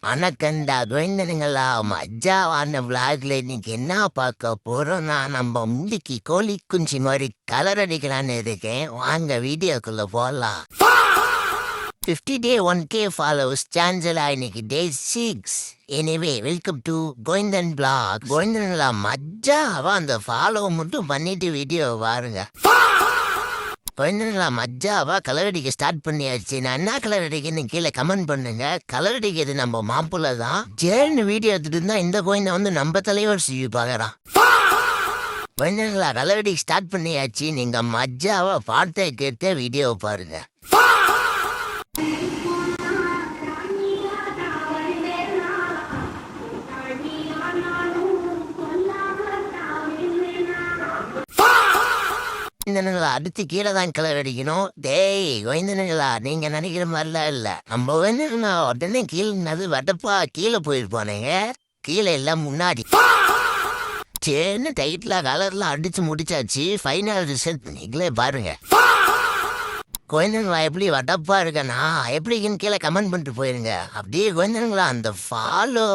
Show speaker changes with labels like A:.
A: வணக்கம்டா கோவிந்தனுங்களா. மஜாவான விளாக்ல இன்னைக்கு என்ன பார்க்க போறோம்னா, நம்ம முந்திக்கு கோழி குஞ்சு மாதிரி கலர் அடிக்கலான்னு இருக்கேன். வாங்க வீடியோக்குள்ள போகலாம். 50 day 1K ஃபாலோவர்ஸ் சேனல் இன்னைக்கு day 6. Anyway welcome to Govindan blog. கோவிந்தனுங்களா மஜாவா அந்த ஃபாலோ மட்டும் பண்ணிட்டு வீடியோ பாருங்க. குழந்தைங்களா மஜாவா கலர் அடிக்க ஸ்டார்ட் பண்ணியாச்சு. நான் என்ன கலர் அடிக்கன்னு கீழே கமெண்ட் பண்ணுங்க. கலர் அடிக்கிறது நம்ம மாப்பிள்ள தான். ஜேன்னு வீடியோ எடுத்துட்டு இருந்தா இந்த குழந்தை வந்து நம்ம தலைவர் செய்ய பாக்குறான். குழந்தைங்களா கலர் அடிக்க ஸ்டார்ட் பண்ணியாச்சு. நீங்க மஜாவா பாட்டை கேட்டு வீடியோ பாருங்க. அடுத்து கீழே தான் கலர் அடிக்கணும். டேய் கோவிந்தனுங்களா, நீங்க நினைக்கிற மாதிரிலாம் இல்ல. நம்ம கோவிந்தனுங்களா உடனே கீழே வட்டப்பா கீழே போயிருப்பானுங்க. கீழே எல்லாம் முன்னாடி சேன்னு டைட்ல கலர்லாம் அடிச்சு முடிச்சாச்சு. ஃபைனல் ரிசல்ட் நீங்களே பாருங்க. கோவிந்தனுங்களா எப்படி வட்டப்பா இருக்கனா எப்படின்னு கீழே கமெண்ட் பண்ணிட்டு போயிருங்க. அப்படியே கோவிந்தனுங்களா அந்த ஃபாலோ